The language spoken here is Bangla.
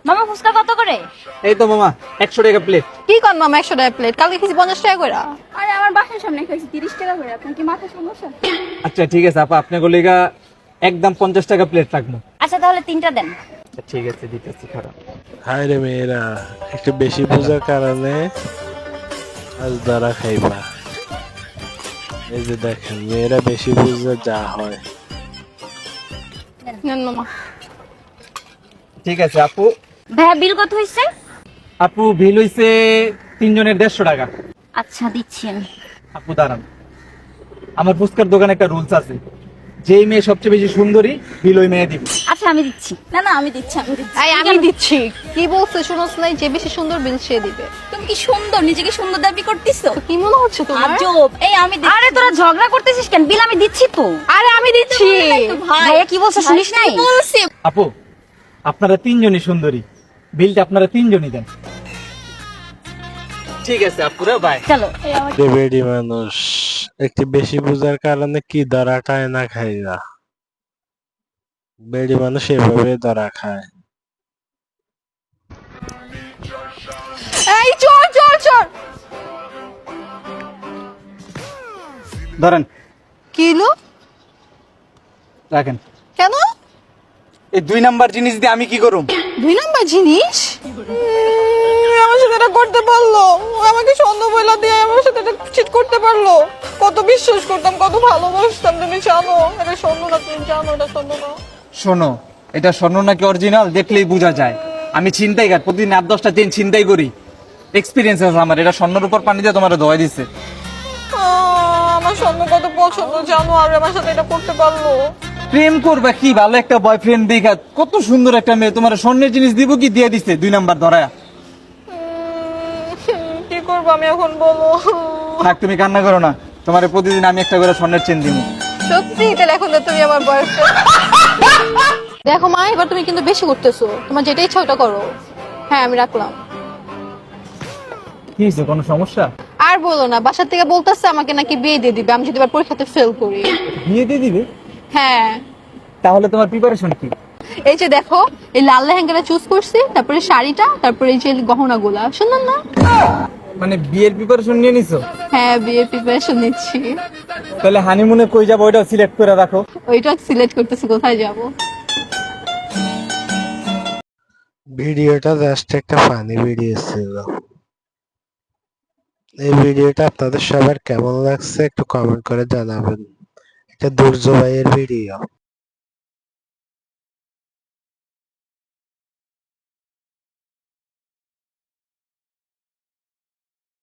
মামা ফুচকা কত করে? এই তো মামা 100 টাকা প্লেট। কি কর মামা 100 টাকা প্লেট? কালকে খেয়েছি 50 টাকা করে। আরে আমার বাসার সামনে খাইছি 30 টাকা করে। আপনার কি মাথা সমস্যা? আচ্ছা ঠিক আছে আপা, আপনার গলিগা একদম 50 টাকা প্লেট রাখবো। আচ্ছা তাহলে 3টা দেন। আচ্ছা ঠিক আছে দিতেছি, খারাপ। হায় রে মেয়েরা, একটু বেশি বোঝার কারণে আজ ধরা খাইবা। এই যে দেখেন, মেয়েরা বেশি বুঝলে যা হয়। নেন মামা। ঠিক আছে আপু। ভাইয়া বিল কত হইছে? আপু বিল হইছে 3 জনের 150 টাকা। আচ্ছা দিচ্ছি আমি। আপু দাঁড়ান, আমার ফুচকার দোকানে একটা রুলস আছে, যেই মেয়ে সবচেয়ে বেশি সুন্দরী বিল ওই মেয়ে দিব। আচ্ছা আমি দিচ্ছি। না না আমি দিচ্ছি। এই আমি দিচ্ছি। কি বলছে শুনোস নাই? যে বেশি সুন্দর বিল সে দিবে। তুমি কি সুন্দর, নিজেকে সুন্দর দাবি করতেছো? কি মনে হচ্ছে তোমার? আজব। এই আমি দিচ্ছি। আরে তোরা ঝগড়া করতেছিস কেন? বিল আমি দিচ্ছি তো। আরে আমি দিচ্ছি। ভাইয়া কি বলছে শুনিস নাই? বলছি। আপু আপনারা 3 জনই সুন্দরী, বিলটা আপনারা 3 জনই দেন। ঠিক আছে আপুরা, বাই। চলো এই আমার রে বেডি মানুষ, একটু বেশি বুঝার কারণে কি ধরাটায় না খাইলা। বেডি মানুষ এভাবে ধরা খায়। এই চোর চোর চোর। ধরেন, কি হলো? রাখেন। কেন? এই 2 নাম্বার জিনিস দিয়ে আমি কি করব? 2 নাম্বার জিনিস? আমার সাথে এটা করতে পারলো? ও আমাকে সন্দেহ বইলা দিয়ে আমার সাথে এটা চিট করতে পারলো? কত বিশ্বাস করতাম, কত ভালোবাসতাম, তুমি জানো? এটা সন্দেহ না, তুমি জানো এটা সন্দেহ না। শোনো, এটা স্বর্ণ নাকি অরিজিনাল দেখলেই বোঝা যায়। আমি ছিনতাইকার, প্রতিদিন 8-10টা চেন ছিনতাই করি, এক্সপিরিয়েন্স আছে আমার। এটা স্বর্ণের উপর পানি দিয়ে তোমার ধোয়া দিচ্ছে। আমার স্বর্ণ কত পছন্দ জানো, আর আমার সাথে এটা করতে পারলো? প্রেম করবে কি, ভালো একটা বয়ফ্রেন্ড দেখা, কত সুন্দর একটা মেয়ে, তোমার স্বর্ণের জিনিস দিব কি দিয়ে দিচ্ছে 2 নাম্বার ধরায়া। কি করবো আমি এখন বলো? থাক তুমি কান্না করো না, তোমার প্রতিদিন আমি একটা করে স্বর্ণের চেন দিব। সত্যি? তাহলে এখন তো তুমি আমার বয়ফ্রেন্ড। দেখো মা, এবার তুমি কিন্তু বেশি করতেছো। তোমার যেটা ইচ্ছা ওটা করো। হ্যাঁ আমি রাখলাম। কি হয়েছে, কোনো সমস্যা? আর বলো না, বাসার থেকে বলতেছে আমাকে নাকি বিয়ে দিয়ে দিবে আমি যদি এবার পরীক্ষাতে ফেল করি। বিয়ে দিয়ে দিবে? হ্যাঁ। তাহলে তোমার প্রিপারেশন কি? এই যে দেখো, এই লাল লেহেঙ্গাটা চুজ করছি, তারপরে শাড়িটা, তারপরে এই যে গহনাগুলা, সুন্দর না? মানে বিয়ের প্রিপারেশন নিয়ে নিছো? হ্যাঁ বিয়ের প্রিপারেশন নিচ্ছি। তাহলে হানিমুনে কই যাবো ওইটাও সিলেক্ট করে রাখো। ওইটা সিলেক্ট করতেছি কোথায় যাব। ভিডিওটা জাস্ট একটা ফানি ভিডিও ছিল। এই ভিডিওটা আপনাদের সবার কেমন লাগছে একটু কমেন্ট করে জানাবেন। এটা দুর্জয় ভাইয়ের ভিডিও।